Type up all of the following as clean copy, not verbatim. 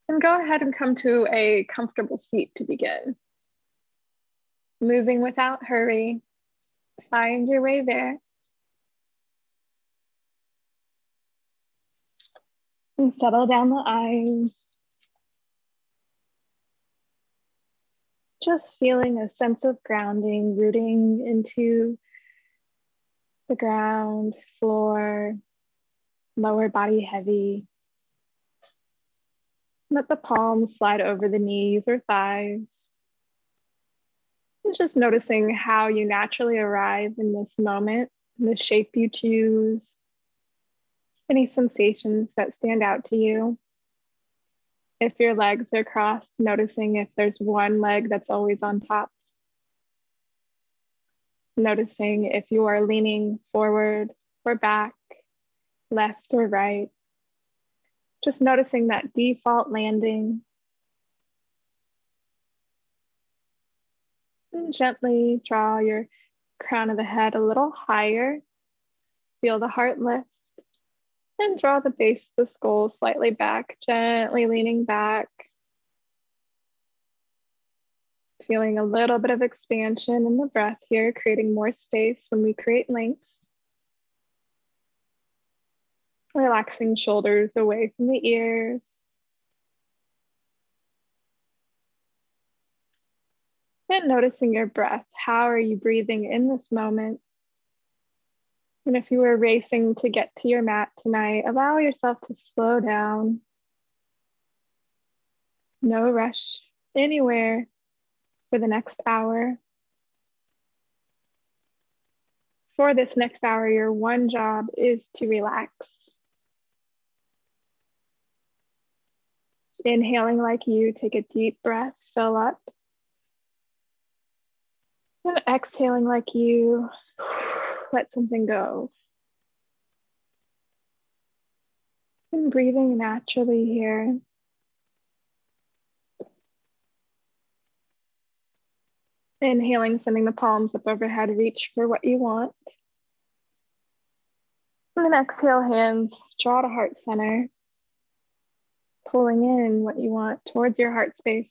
And go ahead and come to a comfortable seat to begin. Moving without hurry, find your way there. And settle down the eyes. Just feeling a sense of grounding, rooting into the ground, floor, lower body heavy. Let the palms slide over the knees or thighs. And just noticing how you naturally arrive in this moment, the shape you choose, any sensations that stand out to you. If your legs are crossed, noticing if there's one leg that's always on top. Noticing if you are leaning forward or back, left or right. Just noticing that default landing. And gently draw your crown of the head a little higher. Feel the heart lift. And draw the base of the skull slightly back, gently leaning back. Feeling a little bit of expansion in the breath here, creating more space when we create length. Relaxing shoulders away from the ears. And noticing your breath. How are you breathing in this moment? And if you were racing to get to your mat tonight, allow yourself to slow down. No rush anywhere for the next hour. For this next hour, your one job is to relax. Inhaling like you, take a deep breath, fill up. And exhaling like you, let something go. And breathing naturally here. Inhaling, sending the palms up overhead, reach for what you want. And then exhale, hands, draw to heart center. Pulling in what you want towards your heart space.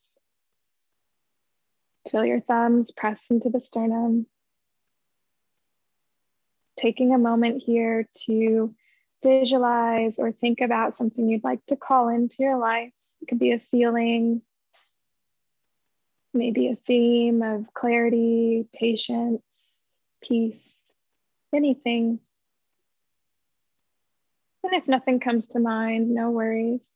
Feel your thumbs press into the sternum. Taking a moment here to visualize or think about something you'd like to call into your life. It could be a feeling, maybe a theme of clarity, patience, peace, anything. And if nothing comes to mind, no worries.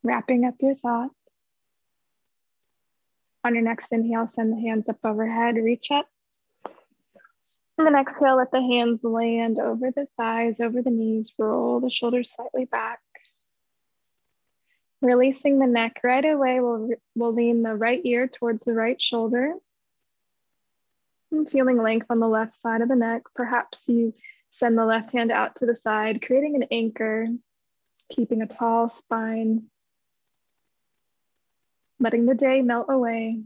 Wrapping up your thought. On your next inhale, send the hands up overhead, reach up. And then exhale, let the hands land over the thighs, over the knees, roll the shoulders slightly back. Releasing the neck right away, we'll lean the right ear towards the right shoulder. And feeling length on the left side of the neck. Perhaps you send the left hand out to the side, creating an anchor, keeping a tall spine. Letting the day melt away.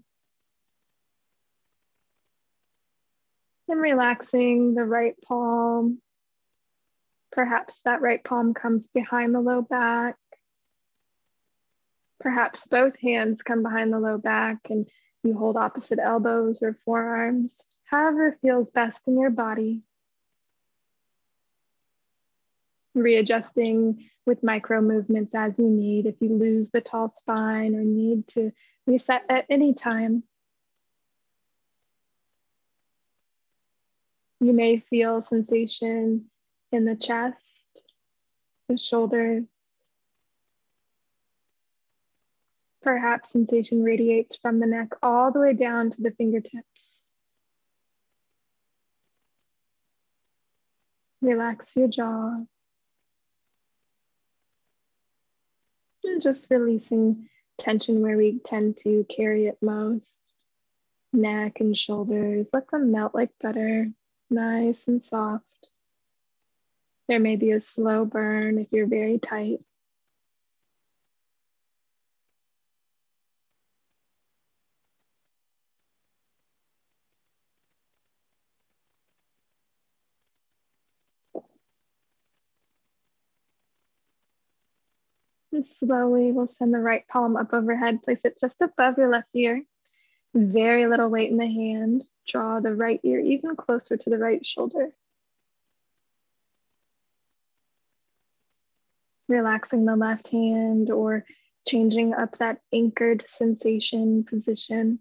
And relaxing the right palm. Perhaps that right palm comes behind the low back. Perhaps both hands come behind the low back and you hold opposite elbows or forearms, however feels best in your body. Readjusting with micro movements as you need if you lose the tall spine or need to reset at any time. You may feel sensation in the chest, the shoulders. Perhaps sensation radiates from the neck all the way down to the fingertips. Relax your jaw. And just releasing tension where we tend to carry it most. Neck and shoulders, let them melt like butter, nice and soft. There may be a slow burn if you're very tight. And slowly we'll send the right palm up overhead, place it just above your left ear. Very little weight in the hand. Draw the right ear even closer to the right shoulder. Relaxing the left hand or changing up that anchored sensation position.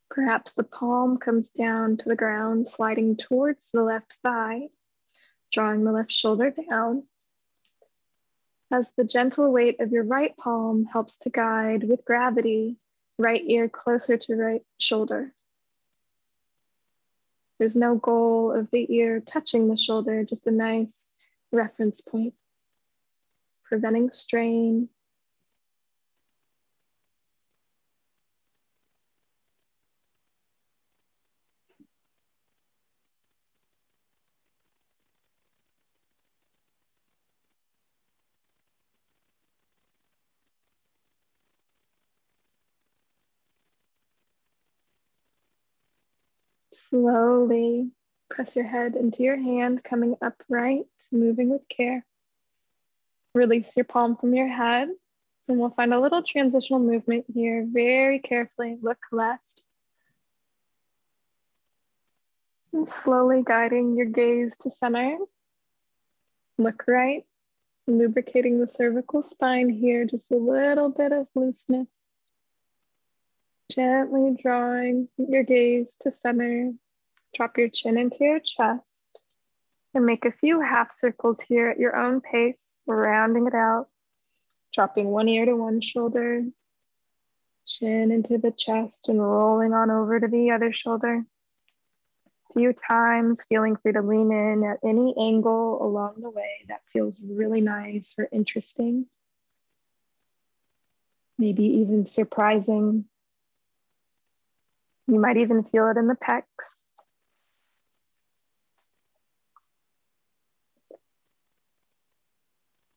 Perhaps the palm comes down to the ground, sliding towards the left thigh, drawing the left shoulder down. As the gentle weight of your right palm helps to guide with gravity, right ear closer to right shoulder. There's no goal of the ear touching the shoulder, just a nice reference point, preventing strain. Slowly press your head into your hand, coming upright, moving with care. Release your palm from your head, and we'll find a little transitional movement here. Very carefully look left. And slowly guiding your gaze to center. Look right, lubricating the cervical spine here, just a little bit of looseness. Gently drawing your gaze to center. Drop your chin into your chest and make a few half circles here at your own pace, rounding it out. Dropping one ear to one shoulder, chin into the chest and rolling on over to the other shoulder. A few times, feeling free to lean in at any angle along the way that feels really nice or interesting. Maybe even surprising. You might even feel it in the pecs.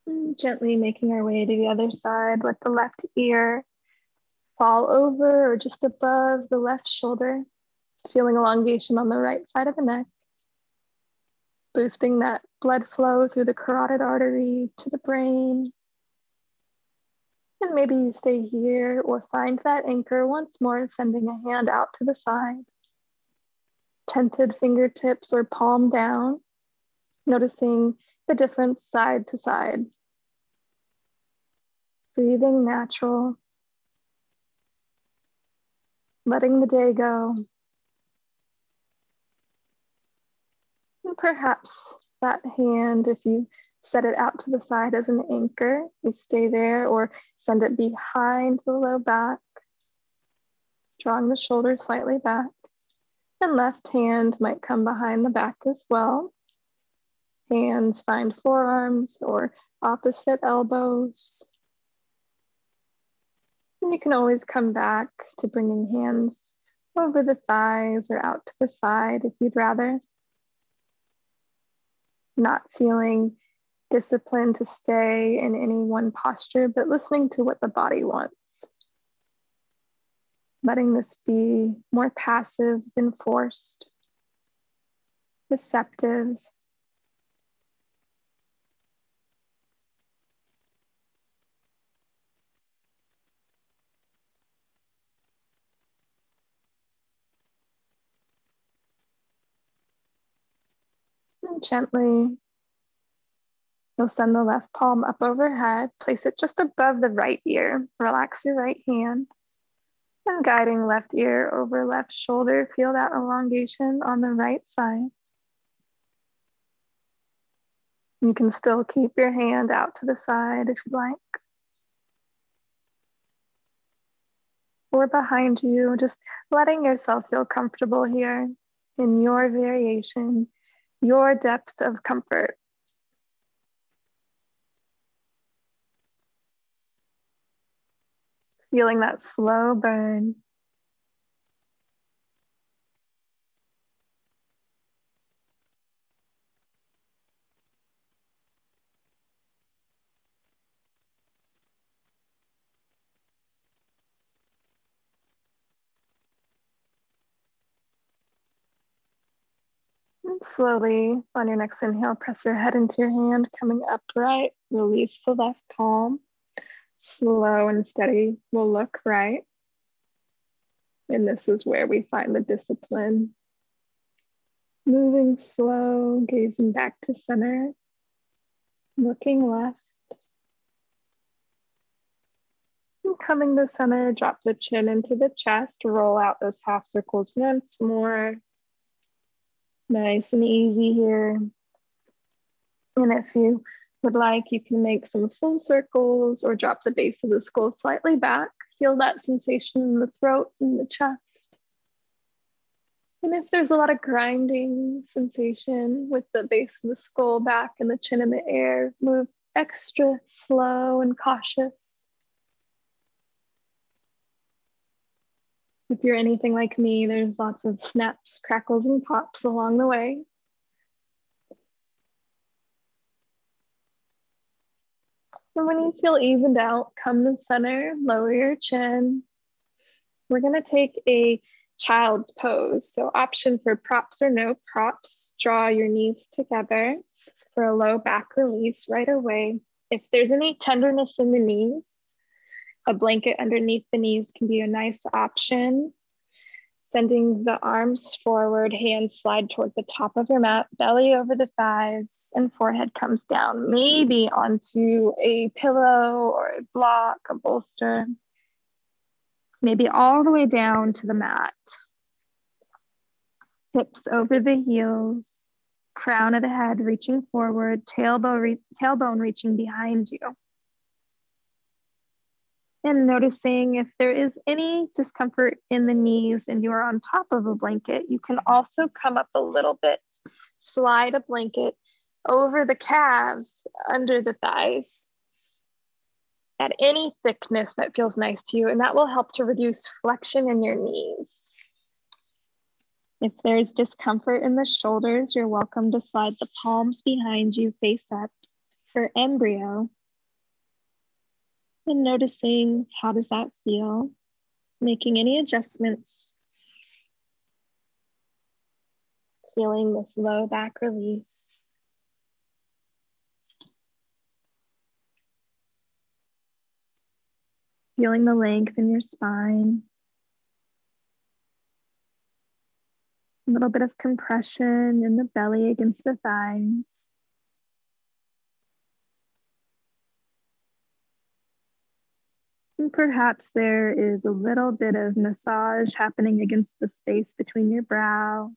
And gently making our way to the other side. Let the left ear fall over or just above the left shoulder. Feeling elongation on the right side of the neck. Boosting that blood flow through the carotid artery to the brain. And maybe you stay here or find that anchor once more, sending a hand out to the side. Tented fingertips or palm down, noticing the difference side to side. Breathing natural. Letting the day go. And perhaps that hand, if you set it out to the side as an anchor, you stay there or send it behind the low back, drawing the shoulders slightly back. And left hand might come behind the back as well. Hands find forearms or opposite elbows. And you can always come back to bringing hands over the thighs or out to the side if you'd rather. Not feeling disciplined to stay in any one posture, but listening to what the body wants. Letting this be more passive than forced, receptive. And gently, you'll send the left palm up overhead, place it just above the right ear. Relax your right hand. And guiding left ear over left shoulder, feel that elongation on the right side. You can still keep your hand out to the side if you'd like. Or behind you, just letting yourself feel comfortable here in your variation, your depth of comfort. Feeling that slow burn. And slowly, on your next inhale, press your head into your hand, coming upright. Release the left palm. Slow and steady will look right. And this is where we find the discipline. Moving slow, gazing back to center, looking left. And coming to center, drop the chin into the chest, roll out those half circles once more. Nice and easy here. And if you would like, you can make some full circles or drop the base of the skull slightly back. Feel that sensation in the throat and the chest. And if there's a lot of grinding sensation with the base of the skull back and the chin in the air, move extra slow and cautious. If you're anything like me, there's lots of snaps, crackles, and pops along the way. And when you feel evened out, come to center, lower your chin. We're gonna take a child's pose. So option for props or no props, draw your knees together for a low back release right away. If there's any tenderness in the knees, a blanket underneath the knees can be a nice option. Sending the arms forward, hands slide towards the top of your mat, belly over the thighs, and forehead comes down, maybe onto a pillow or a block, a bolster, maybe all the way down to the mat. Hips over the heels, crown of the head reaching forward, tailbone reaching behind you. And noticing if there is any discomfort in the knees and you're on top of a blanket, you can also come up a little bit, slide a blanket over the calves, under the thighs, at any thickness that feels nice to you, and that will help to reduce flexion in your knees. If there's discomfort in the shoulders, you're welcome to slide the palms behind you face up for embryo. And noticing how does that feel, making any adjustments, feeling this low back release. Feeling the length in your spine. A little bit of compression in the belly against the thighs. And perhaps there is a little bit of massage happening against the space between your brow.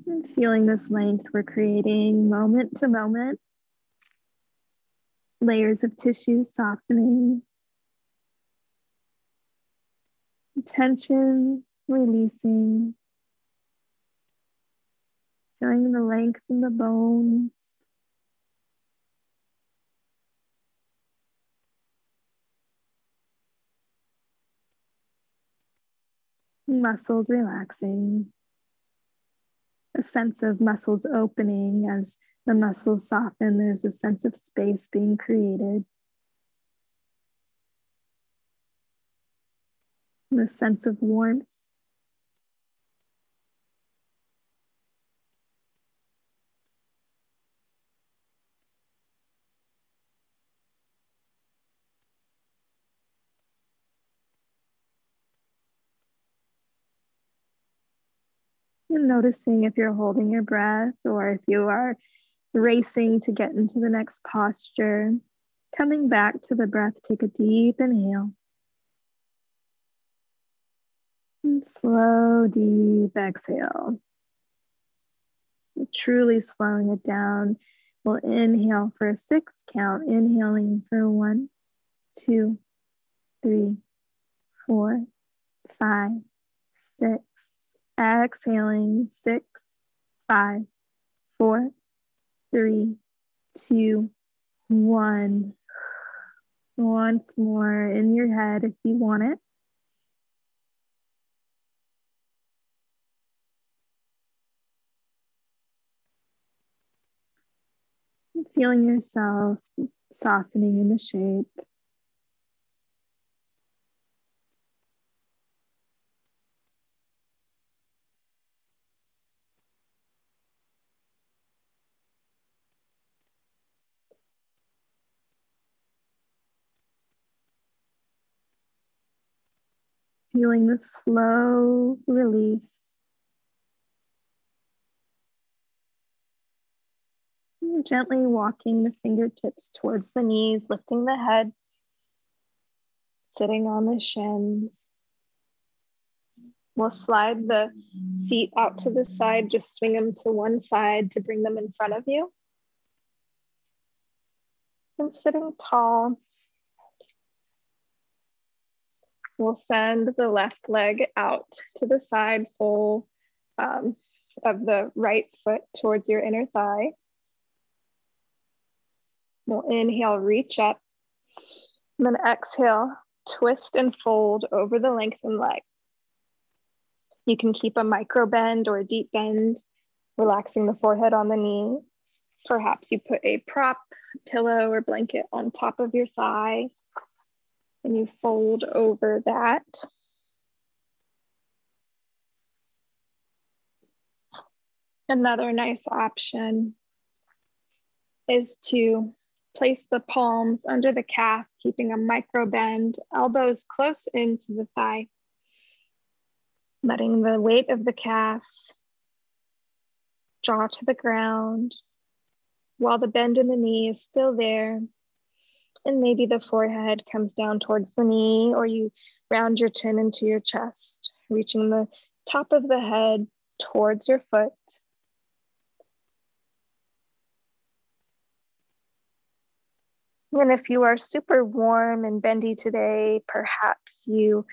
And feeling this length, we're creating moment to moment. Layers of tissue softening. Tension releasing. Feeling the length in the bones. Muscles relaxing. A sense of muscles opening as the muscles soften. There's a sense of space being created. And a sense of warmth. And noticing if you're holding your breath or if you are racing to get into the next posture. Coming back to the breath, take a deep inhale. And slow, deep exhale. Truly slowing it down. We'll inhale for a 6 count. Inhaling for 1, 2, 3, 4, 5, 6. Exhaling 6, 5, 4, 3, 2, 1. Once more in your head if you want it. Feeling yourself softening in the shape. Feeling the slow release. And gently walking the fingertips towards the knees, lifting the head, sitting on the shins. We'll slide the feet out to the side, just swing them to one side to bring them in front of you. And sitting tall, we'll send the left leg out to the side sole of the right foot towards your inner thigh. We'll inhale, reach up, and then exhale, twist and fold over the lengthened leg. You can keep a micro bend or a deep bend, relaxing the forehead on the knee. Perhaps you put a prop, pillow, or blanket on top of your thigh, and you fold over that. Another nice option is to place the palms under the calf, keeping a micro bend, elbows close into the thigh, letting the weight of the calf draw to the ground while the bend in the knee is still there. And maybe the forehead comes down towards the knee, or you round your chin into your chest, reaching the top of the head towards your foot. And if you are super warm and bendy today, perhaps you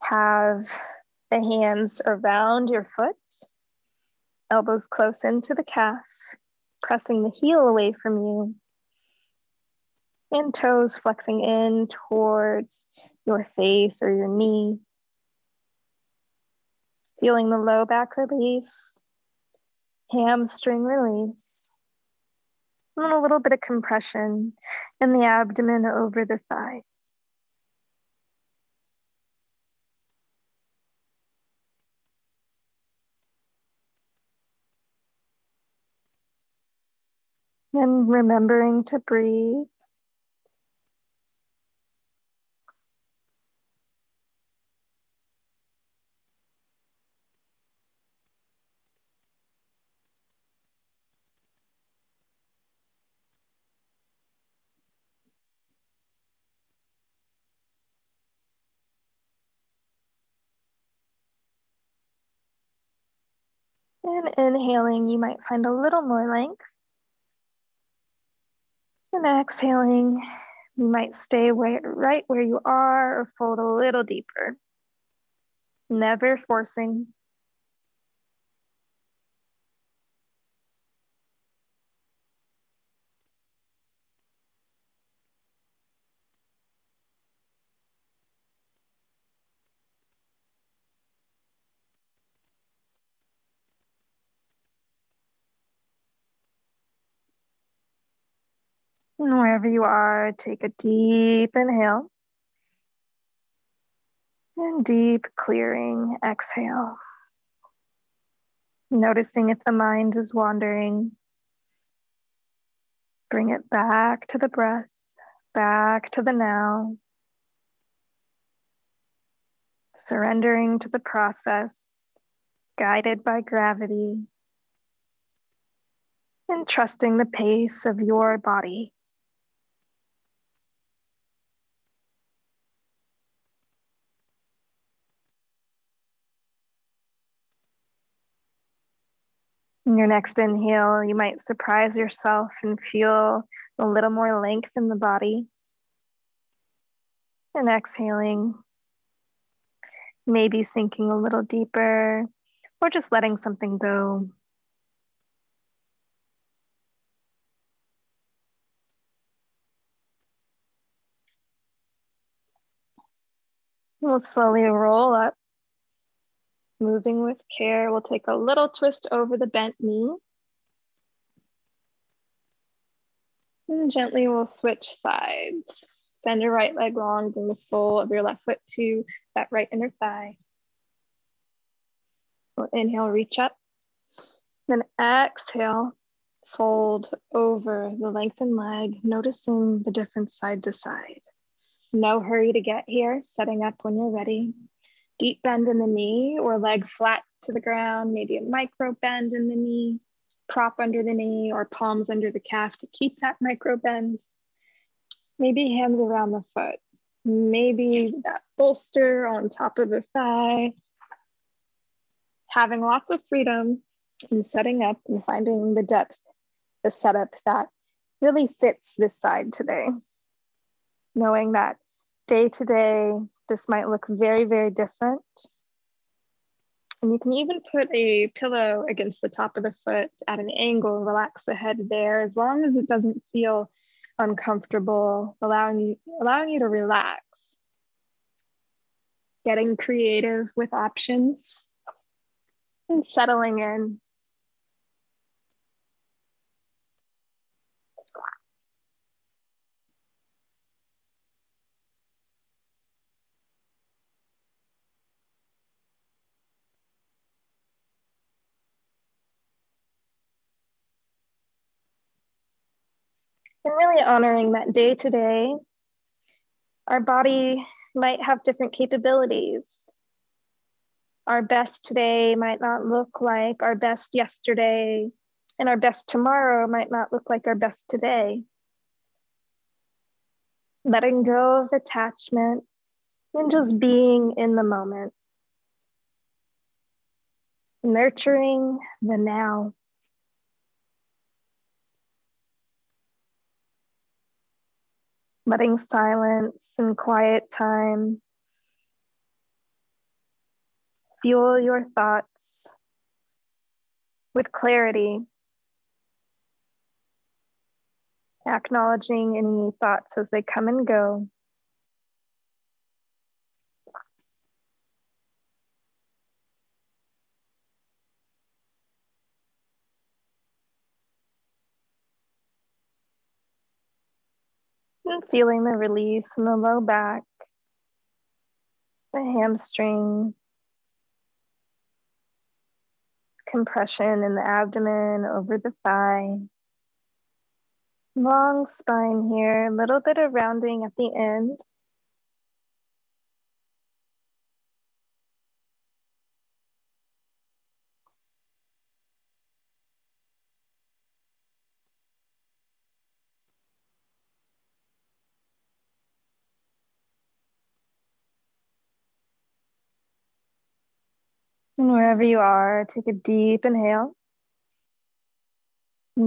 have the hands around your foot, elbows close into the calf, pressing the heel away from you, and toes flexing in towards your face or your knee. Feeling the low back release, hamstring release, and a little bit of compression in the abdomen over the thigh. And remembering to breathe. And inhaling, you might find a little more length. And exhaling, you might stay right where you are or fold a little deeper. Never forcing. And wherever you are, take a deep inhale. And deep clearing exhale. Noticing if the mind is wandering. Bring it back to the breath, back to the now. Surrendering to the process, guided by gravity. And trusting the pace of your body. In your next inhale, you might surprise yourself and feel a little more length in the body. And exhaling, maybe sinking a little deeper or just letting something go. We'll slowly roll up, moving with care. We'll take a little twist over the bent knee. And gently we'll switch sides. Send your right leg long, bring the sole of your left foot to that right inner thigh. We'll inhale, reach up. Then exhale, fold over the lengthened leg, noticing the difference side to side. No hurry to get here, setting up when you're ready. Deep bend in the knee or leg flat to the ground, maybe a micro bend in the knee, prop under the knee or palms under the calf to keep that micro bend. Maybe hands around the foot. Maybe that bolster on top of the thigh. Having lots of freedom in setting up and finding the depth, the setup that really fits this side today. Knowing that day to day, this might look very, very different. And you can even put a pillow against the top of the foot at an angle, relax the head there, as long as it doesn't feel uncomfortable, allowing you to relax. Getting creative with options and settling in. And really honoring that day to day, our body might have different capabilities. Our best today might not look like our best yesterday, and our best tomorrow might not look like our best today. Letting go of attachment and just being in the moment. Nurturing the now. Letting silence and quiet time fuel your thoughts with clarity. Acknowledging any thoughts as they come and go. And feeling the release in the low back, the hamstring, compression in the abdomen over the thigh. Long spine here, a little bit of rounding at the end. And wherever you are, take a deep inhale.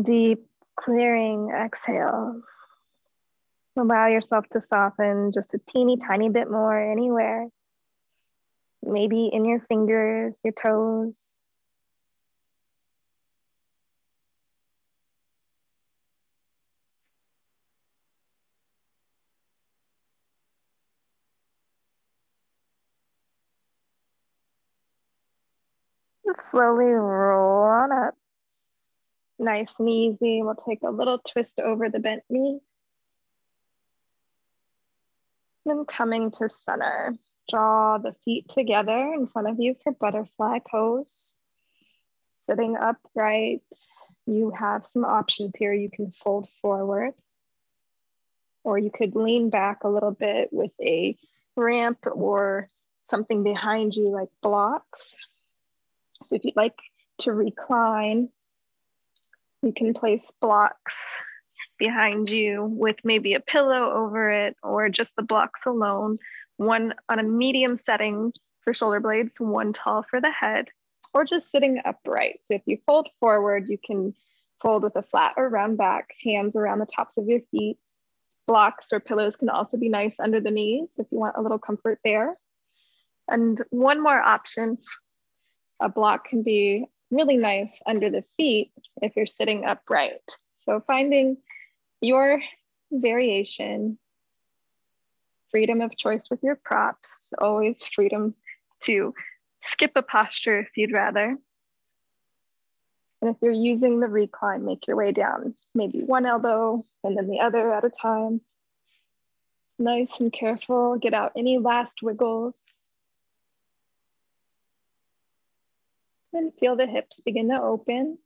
Deep clearing exhale. Allow yourself to soften just a teeny tiny bit more anywhere. Maybe in your fingers, your toes. And slowly roll on up. Nice and easy. We'll take a little twist over the bent knee. Then coming to center. Draw the feet together in front of you for butterfly pose. Sitting upright, you have some options here. You can fold forward, or you could lean back a little bit with a ramp or something behind you like blocks. So if you'd like to recline, you can place blocks behind you with maybe a pillow over it or just the blocks alone. One on a medium setting for shoulder blades, one tall for the head, or just sitting upright. So if you fold forward, you can fold with a flat or round back, hands around the tops of your feet. Blocks or pillows can also be nice under the knees if you want a little comfort there. And one more option, a block can be really nice under the feet if you're sitting upright. So finding your variation, freedom of choice with your props, always freedom to skip a posture if you'd rather. And if you're using the recline, make your way down, maybe one elbow and then the other at a time. Nice and careful, get out any last wiggles. And feel the hips begin to open.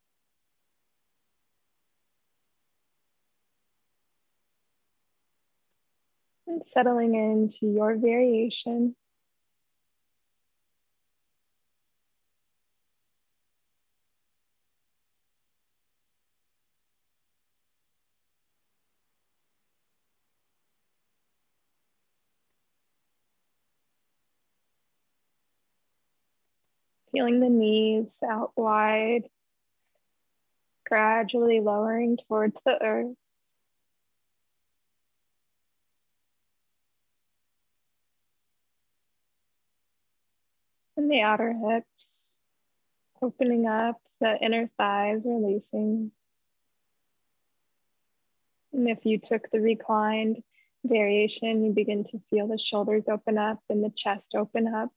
And settling into your variation. Feeling the knees out wide, gradually lowering towards the earth. And the outer hips, opening up, the inner thighs releasing. And if you took the reclined variation, you begin to feel the shoulders open up and the chest open up.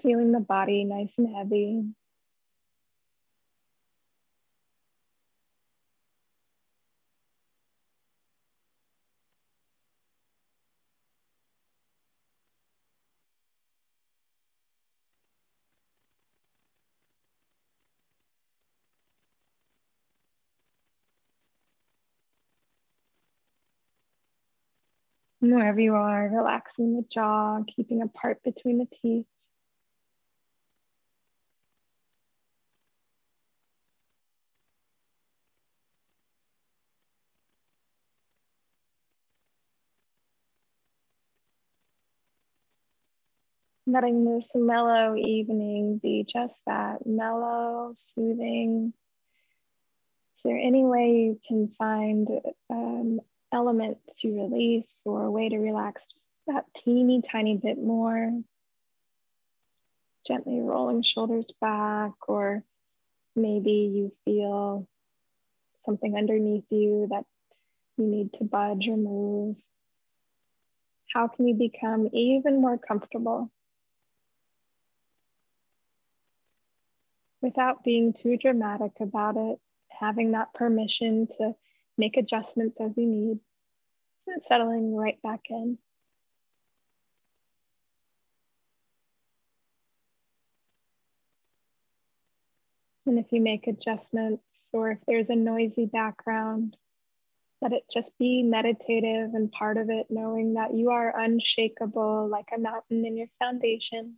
Feeling the body nice and heavy. And wherever you are, relaxing the jaw, keeping a part between the teeth. Letting this mellow evening be just that, mellow, soothing. Is there any way you can find element to release or a way to relax that teeny tiny bit more? Gently rolling shoulders back, or maybe you feel something underneath you that you need to budge or move. How can you become even more comfortable without being too dramatic about it, having that permission to make adjustments as you need, and settling right back in. And if you make adjustments or if there's a noisy background, let it just be meditative and part of it, knowing that you are unshakable like a mountain in your foundation.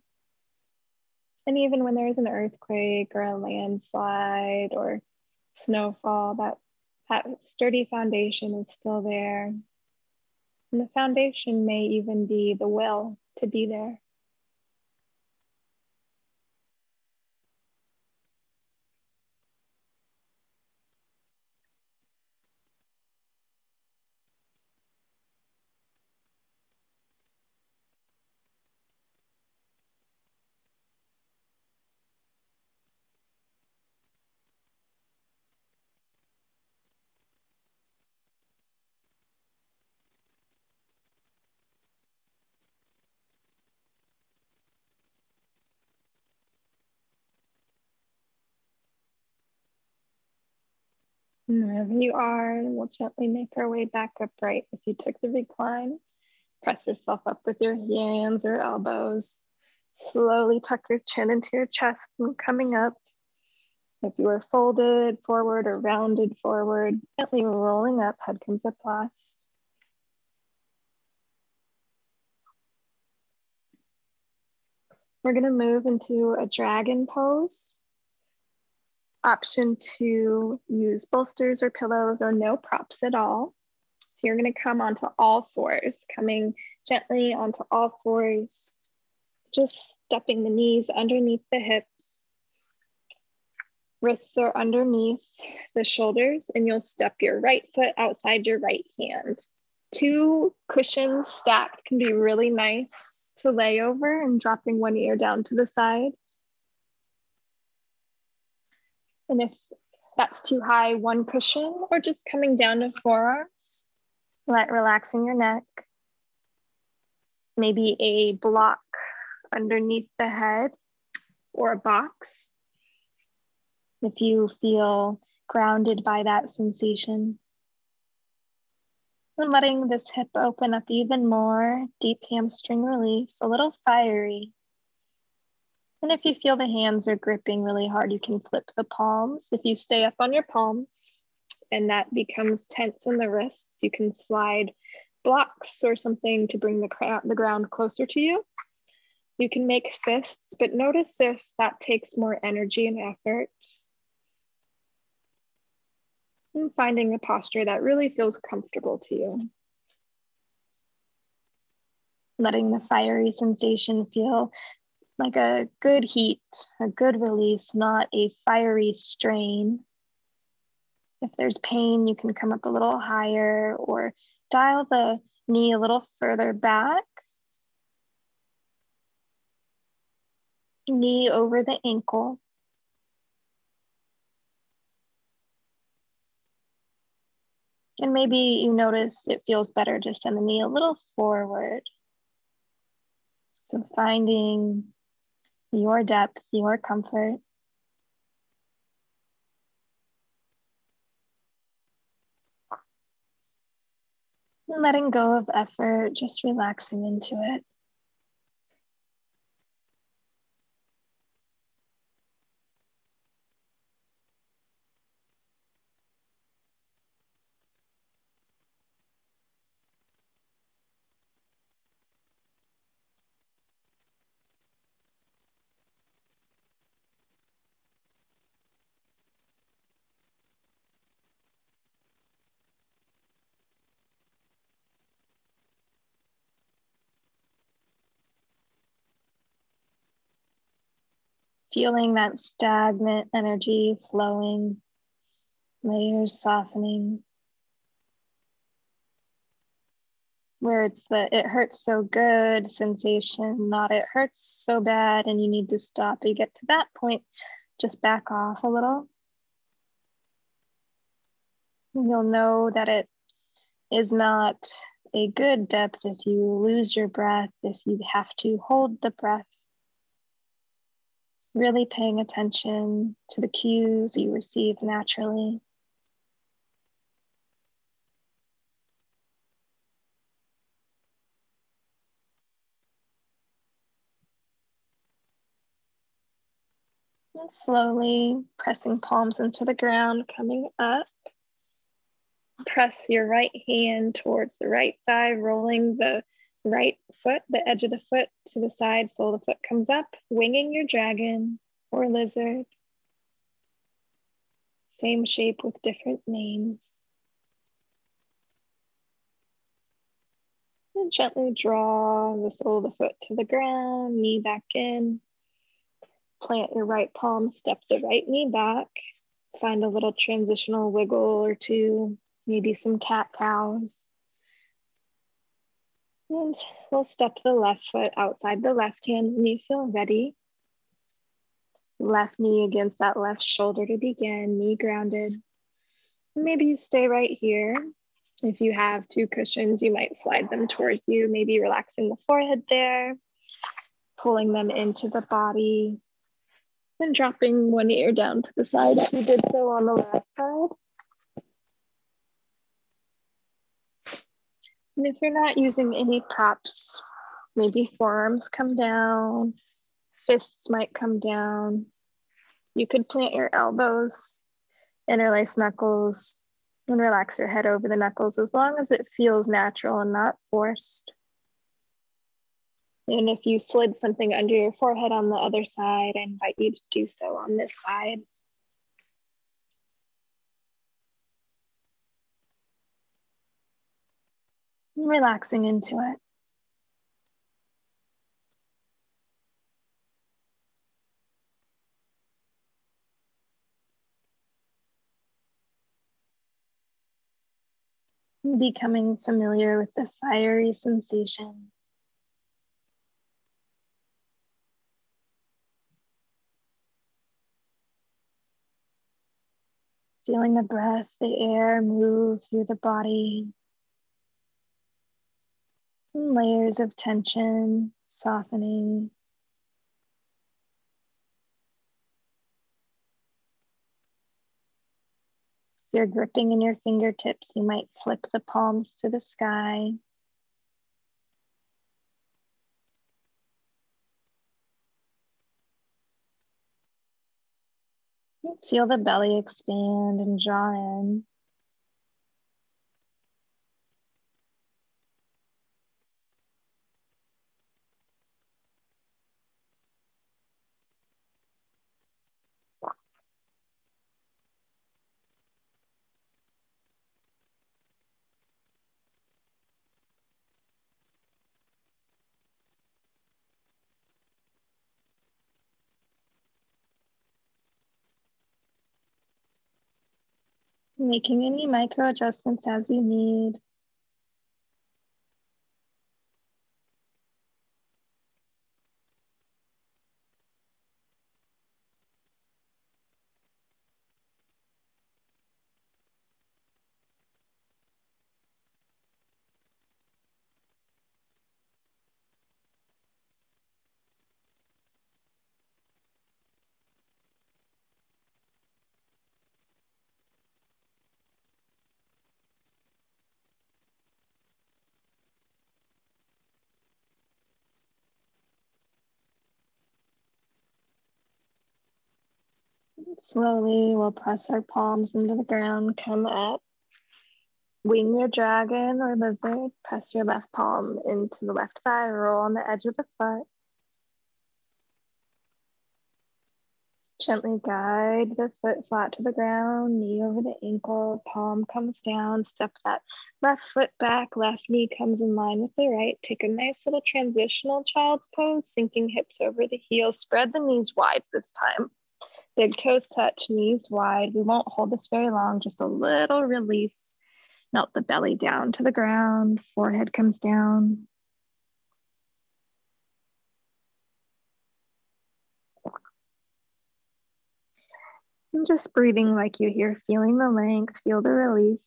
And even when there's an earthquake or a landslide or snowfall, that sturdy foundation is still there. And the foundation may even be the will to be there. And wherever you are, we'll gently make our way back upright. If you took the recline, press yourself up with your hands or elbows. Slowly tuck your chin into your chest and coming up. If you are folded forward or rounded forward, gently rolling up, head comes up last. We're going to move into a dragon pose. Option to use bolsters or pillows or no props at all. So you're going to come onto all fours, coming gently onto all fours, just stepping the knees underneath the hips. Wrists are underneath the shoulders, and you'll step your right foot outside your right hand. 2 cushions stacked can be really nice to lay over, and dropping one ear down to the side. And if that's too high, 1 cushion, or just coming down to forearms, relaxing your neck. Maybe a block underneath the head, or a box. If you feel grounded by that sensation. And letting this hip open up even more, deep hamstring release, a little fiery. And if you feel the hands are gripping really hard, you can flip the palms. If you stay up on your palms and that becomes tense in the wrists, you can slide blocks or something to bring the ground closer to you. You can make fists, but notice if that takes more energy and effort. And finding a posture that really feels comfortable to you. Letting the fiery sensation feel like a good heat, a good release, not a fiery strain. If there's pain, you can come up a little higher or dial the knee a little further back. Knee over the ankle. And maybe you notice it feels better to send the knee a little forward. So finding your depth, your comfort. And letting go of effort, just relaxing into it. Feeling that stagnant energy flowing, layers softening. Where it's the it hurts so good sensation, not it hurts so bad and you need to stop. You get to that point, just back off a little. And you'll know that it is not a good depth if you lose your breath, if you have to hold the breath. Really paying attention to the cues you receive naturally. And slowly pressing palms into the ground, coming up. Press your right hand towards the right thigh, rolling the right foot, the edge of the foot to the side, sole of the foot comes up, winging your dragon or lizard. Same shape with different names. And gently draw the sole of the foot to the ground, knee back in. Plant your right palm, step the right knee back. Find a little transitional wiggle or two, maybe some cat-cows. And we'll step the left foot outside the left hand when you feel ready. Left knee against that left shoulder to begin, knee grounded. Maybe you stay right here. If you have two cushions, you might slide them towards you, maybe relaxing the forehead there, pulling them into the body, and dropping one ear down to the side if you did so on the left side. And if you're not using any props, maybe forearms come down, fists might come down. You could plant your elbows, interlace knuckles, and relax your head over the knuckles as long as it feels natural and not forced. And if you slid something under your forehead on the other side, I invite you to do so on this side. And relaxing into it. Becoming familiar with the fiery sensation. Feeling the breath, the air move through the body. And layers of tension softening. If you're gripping in your fingertips, you might flip the palms to the sky. Feel the belly expand and draw in. Making any micro adjustments as you need. Slowly, we'll press our palms into the ground, come up. Wing your dragon or lizard. Press your left palm into the left thigh, roll on the edge of the foot. Gently guide the foot flat to the ground, knee over the ankle, palm comes down, step that left foot back, left knee comes in line with the right. Take a nice little transitional child's pose, sinking hips over the heels, spread the knees wide this time. Big toes touch, knees wide. We won't hold this very long, just a little release. Melt the belly down to the ground, forehead comes down. And just breathing like you're here, feeling the length, feel the release.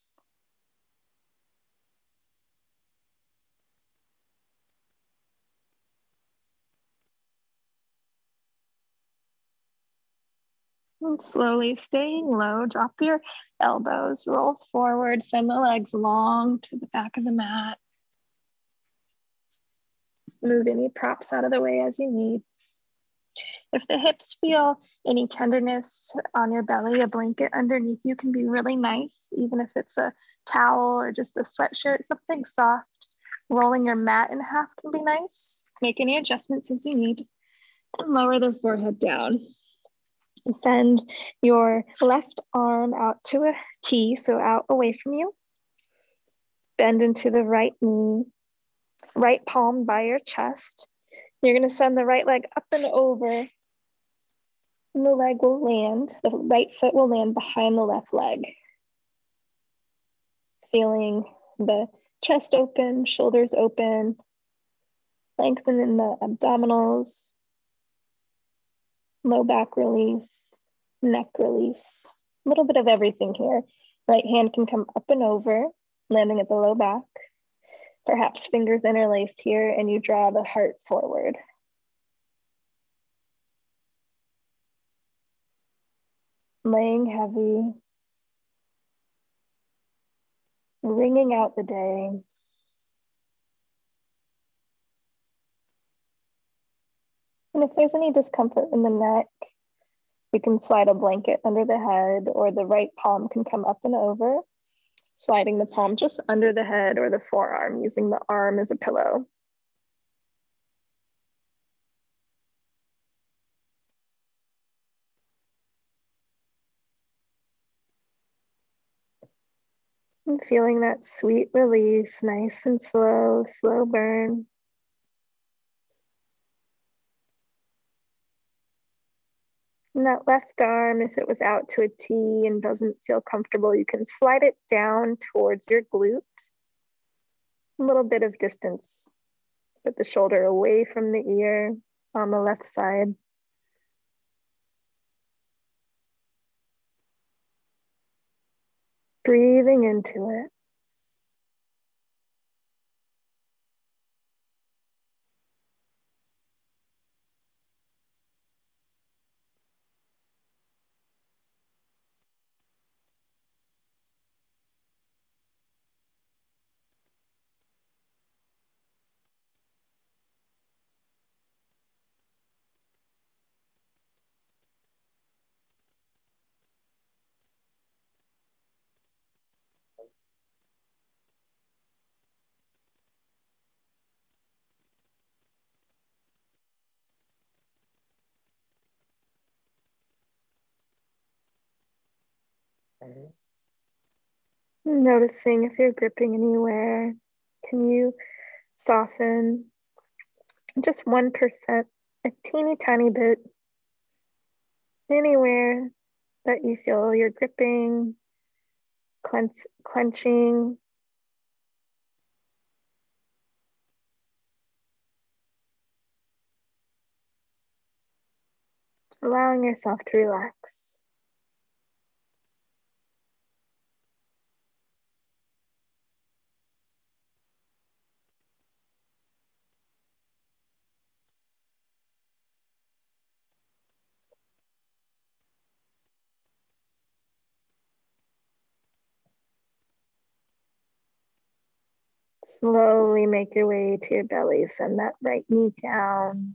And slowly staying low, drop your elbows, roll forward, send the legs long to the back of the mat. Move any props out of the way as you need. If the hips feel any tenderness on your belly, a blanket underneath you can be really nice, even if it's a towel or just a sweatshirt, something soft. Rolling your mat in half can be nice. Make any adjustments as you need. And lower the forehead down. Send your left arm out to a T, so out away from you. Bend into the right knee, right palm by your chest. You're going to send the right leg up and over, and the leg will land, the right foot will land behind the left leg. Feeling the chest open, shoulders open, lengthen in the abdominals, low back release, neck release, a little bit of everything here. Right hand can come up and over, landing at the low back. Perhaps fingers interlaced here and you draw the heart forward. Laying heavy, wringing out the day. And if there's any discomfort in the neck, you can slide a blanket under the head, or the right palm can come up and over, sliding the palm just under the head or the forearm, using the arm as a pillow. And feeling that sweet release, nice and slow, slow burn. And that left arm, if it was out to a T and doesn't feel comfortable, you can slide it down towards your glute. A little bit of distance. Put the shoulder away from the ear on the left side. Breathing into it. Noticing if you're gripping anywhere. Can you soften just 1%, a teeny tiny bit, anywhere that you feel you're gripping, clenching? Allowing yourself to relax. Slowly make your way to your belly. Send that right knee down.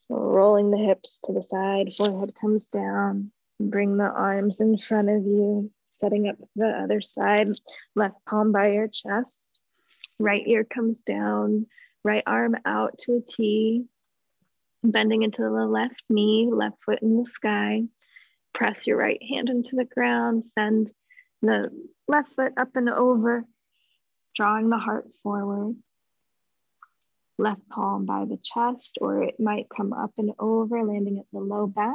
Rolling the hips to the side, forehead comes down. Bring the arms in front of you, setting up the other side. Left palm by your chest. Right ear comes down. Right arm out to a T. Bending into the left knee, left foot in the sky. Press your right hand into the ground. Send the left foot up and over, drawing the heart forward. Left palm by the chest, or it might come up and over, landing at the low back.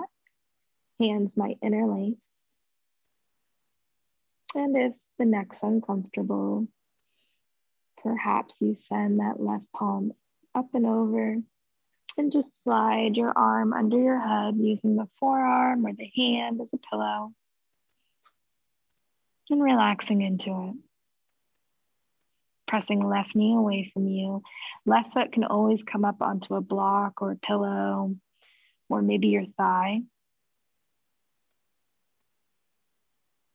Hands might interlace. And if the neck's uncomfortable, perhaps you send that left palm up and over and just slide your arm under your head using the forearm or the hand as a pillow and relaxing into it. Pressing left knee away from you. Left foot can always come up onto a block or a pillow or maybe your thigh.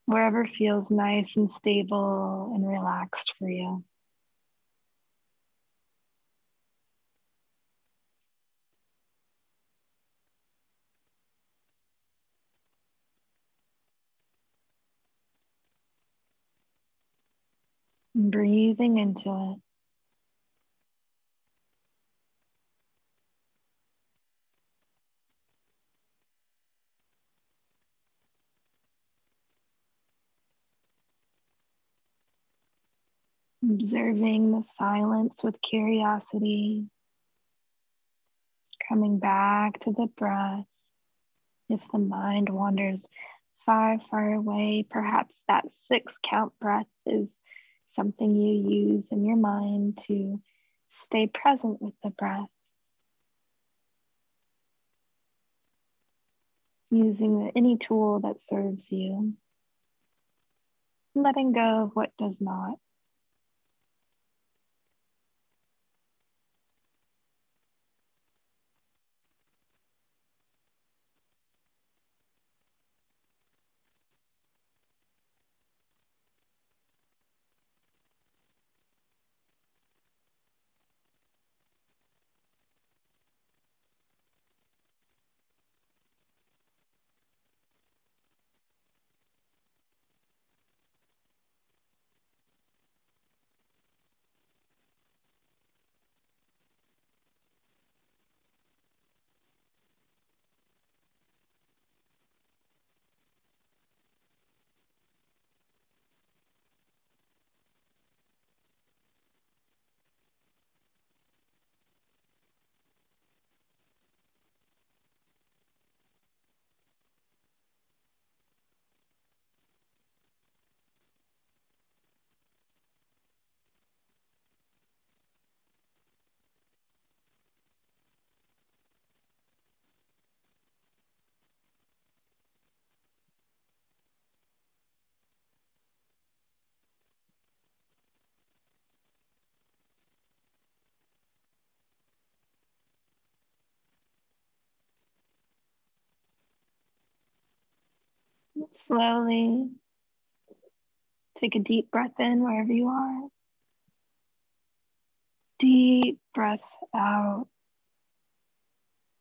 Wherever feels nice and stable and relaxed for you. And breathing into it. Observing the silence with curiosity. Coming back to the breath. If the mind wanders far, far away, perhaps that 6-count breath is something you use in your mind to stay present with the breath. Using any tool that serves you. Letting go of what does not. Slowly take a deep breath in wherever you are. Deep breath out.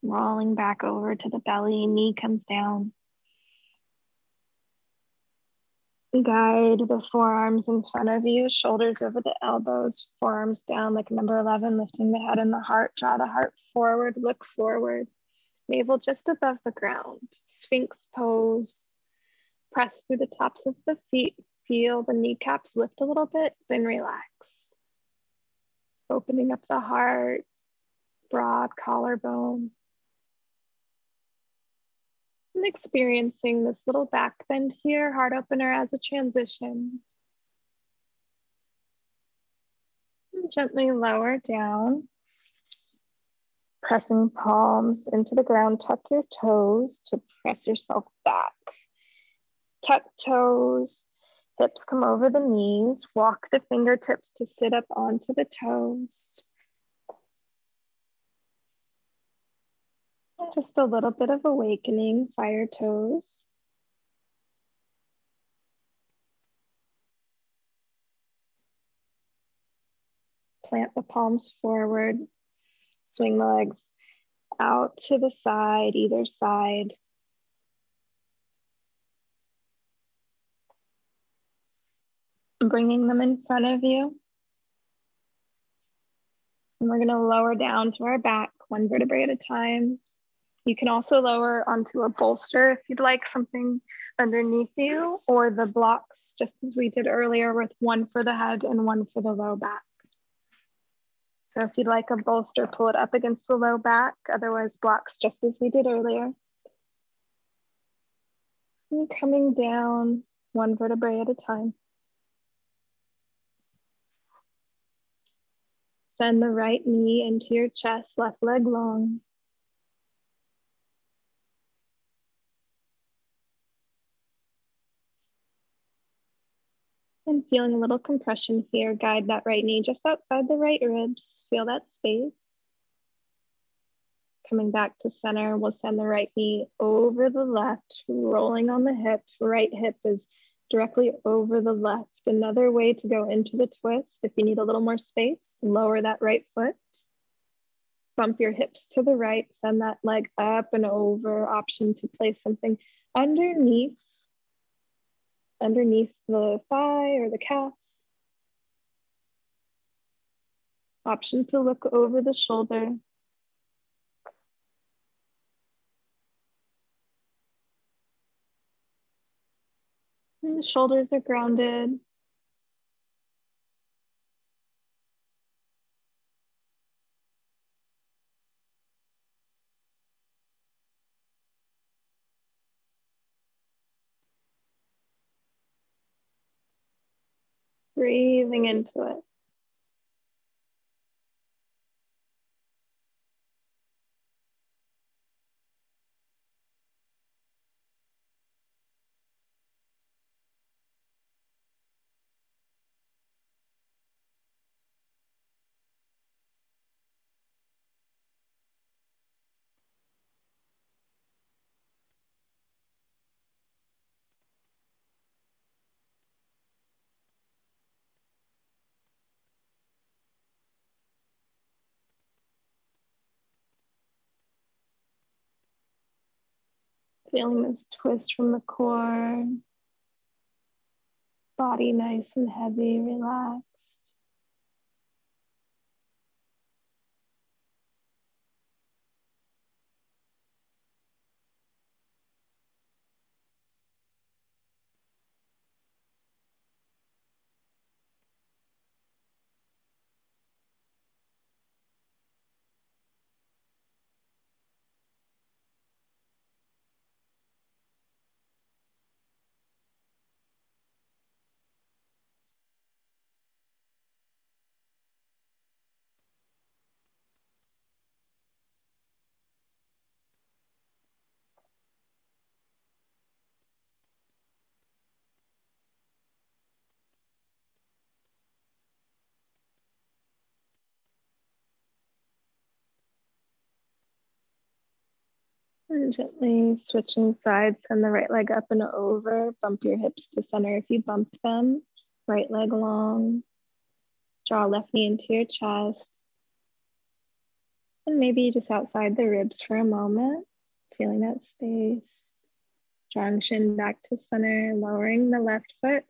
Rolling back over to the belly, knee comes down. Guide the forearms in front of you, shoulders over the elbows, forearms down like number 11, lifting the head and the heart. Draw the heart forward, look forward. Navel just above the ground. Sphinx pose. Press through the tops of the feet. Feel the kneecaps lift a little bit, then relax. Opening up the heart, broad collarbone. And experiencing this little back bend here, heart opener as a transition. And gently lower down. Pressing palms into the ground, tuck your toes to press yourself back. Tuck toes, hips come over the knees, walk the fingertips to sit up onto the toes. Just a little bit of awakening, fire toes. Plant the palms forward, swing the legs out to the side, either side. Bringing them in front of you. And we're gonna lower down to our back, one vertebrae at a time. You can also lower onto a bolster if you'd like, something underneath you, or the blocks, just as we did earlier, with one for the head and one for the low back. So if you'd like a bolster, pull it up against the low back, otherwise blocks, just as we did earlier. And coming down one vertebrae at a time. Send the right knee into your chest, left leg long. And feeling a little compression here, guide that right knee just outside the right ribs. Feel that space. Coming back to center, we'll send the right knee over the left, rolling on the hip. Right hip is directly over the left. Another way to go into the twist, if you need a little more space, lower that right foot. Bump your hips to the right, send that leg up and over. Option to place something underneath the thigh or the calf. Option to look over the shoulder. And the shoulders are grounded. Breathing into it. Feeling this twist from the core. Body nice and heavy, relaxed. And gently switching sides, send the right leg up and over. Bump your hips to center if you bump them. Right leg long. Draw left knee into your chest. And maybe just outside the ribs for a moment. Feeling that space. Drawing shin back to center, lowering the left foot,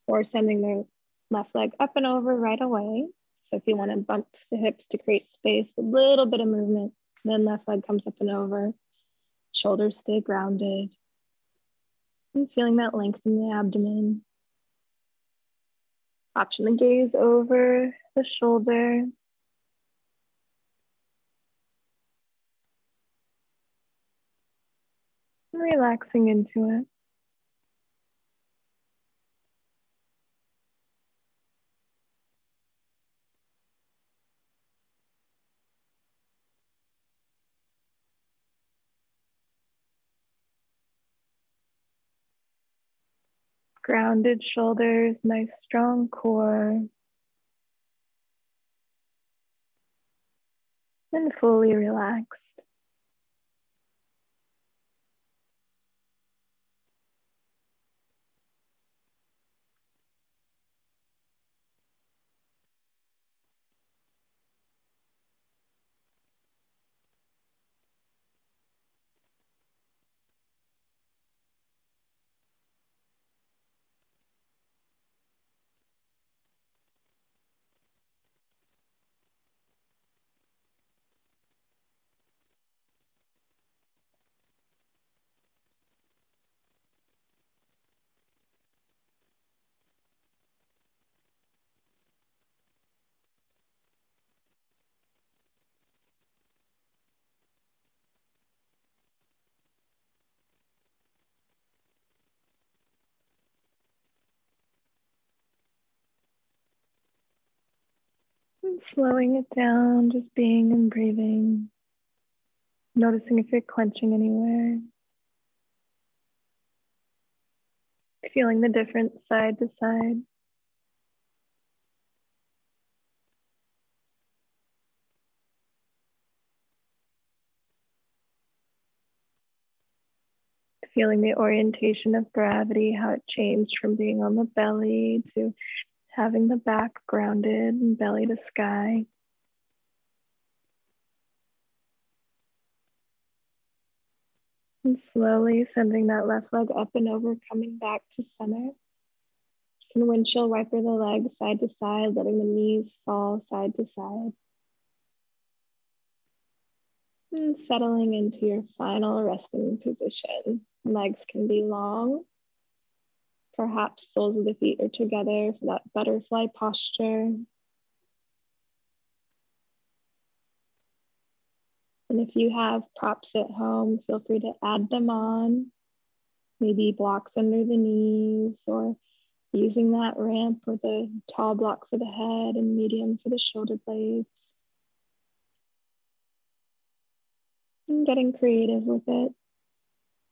or sending the left leg up and over right away. So if you want to bump the hips to create space, a little bit of movement, then left leg comes up and over. Shoulders stay grounded. And feeling that length in the abdomen. Option the gaze over the shoulder. Relaxing into it. Grounded shoulders, nice strong core. And fully relaxed. And slowing it down, just being and breathing. Noticing if you're clenching anywhere. Feeling the difference side to side. Feeling the orientation of gravity, how it changed from being on the belly to having the back grounded and belly to sky. And slowly sending that left leg up and over, coming back to center. You can windshield wiper the legs side to side, letting the knees fall side to side. And settling into your final resting position. Legs can be long. Perhaps soles of the feet are together for that butterfly posture. And if you have props at home, feel free to add them on. Maybe blocks under the knees, or using that ramp or the tall block for the head and medium for the shoulder blades. And getting creative with it.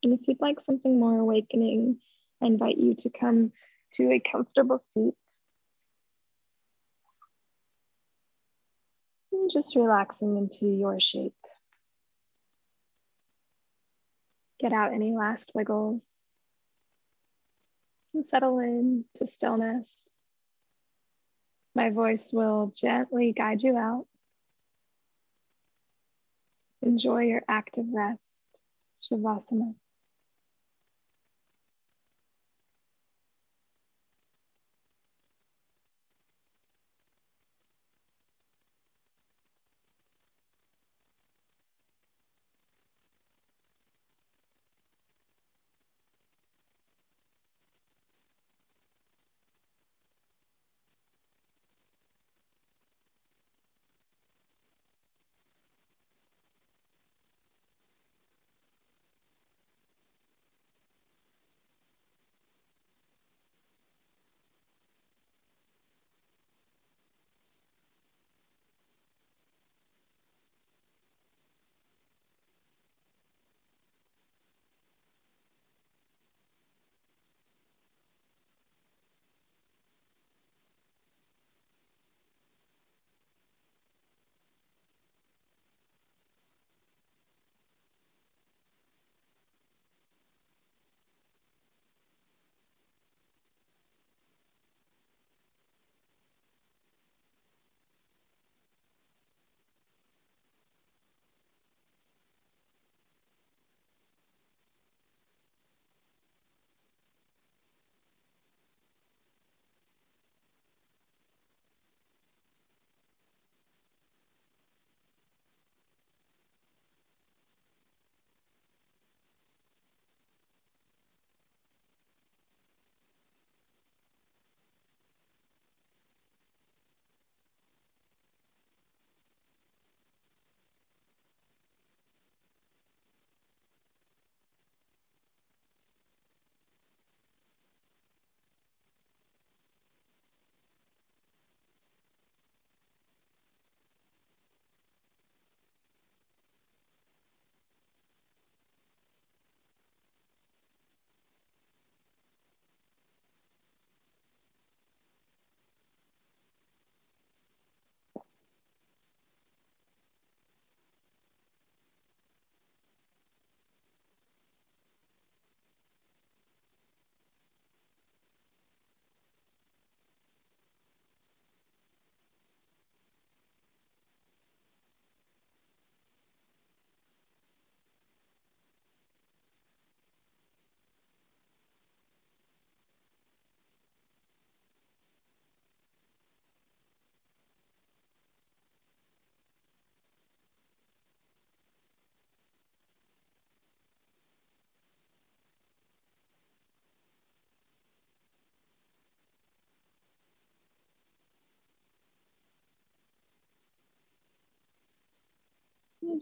And if you'd like something more awakening, I invite you to come to a comfortable seat. And just relaxing into your shape. Get out any last wiggles. And settle in to stillness. My voice will gently guide you out. Enjoy your active rest. Shavasana.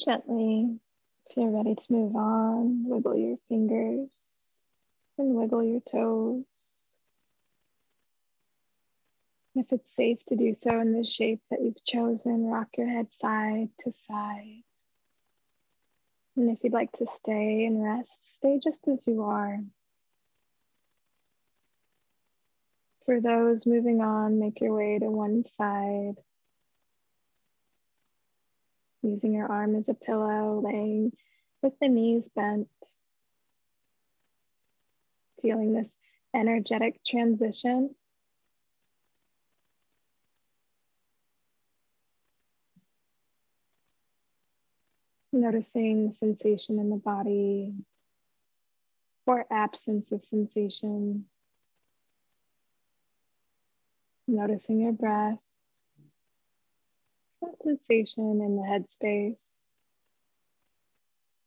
Gently, if you're ready to move on, wiggle your fingers and wiggle your toes. If it's safe to do so in the shape that you've chosen, rock your head side to side. And if you'd like to stay and rest, stay just as you are. For those moving on, make your way to one side, using your arm as a pillow, laying with the knees bent, feeling this energetic transition. Noticing sensation in the body or absence of sensation. Noticing your breath, that sensation in the headspace.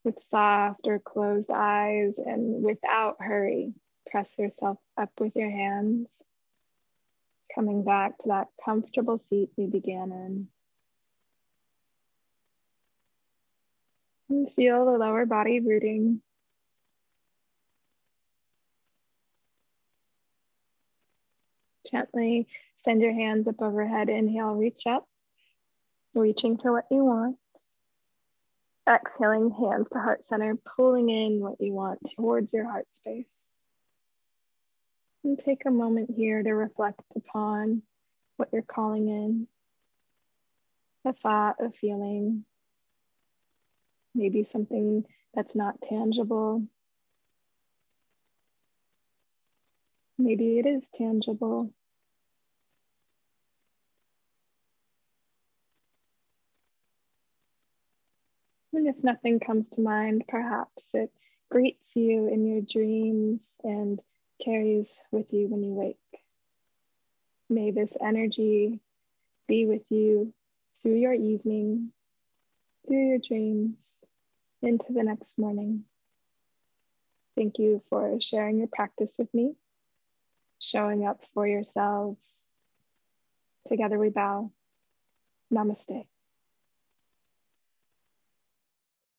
With soft or closed eyes and without hurry, press yourself up with your hands, coming back to that comfortable seat we began in. And feel the lower body rooting. Gently send your hands up overhead. Inhale, reach up, reaching for what you want. Exhaling, hands to heart center, pulling in what you want towards your heart space. And take a moment here to reflect upon what you're calling in. A thought, a feeling, maybe something that's not tangible. Maybe it is tangible. And if nothing comes to mind, perhaps it greets you in your dreams and carries with you when you wake. May this energy be with you through your evening, through your dreams, into the next morning. Thank you for sharing your practice with me, showing up for yourselves. Together we bow. Namaste.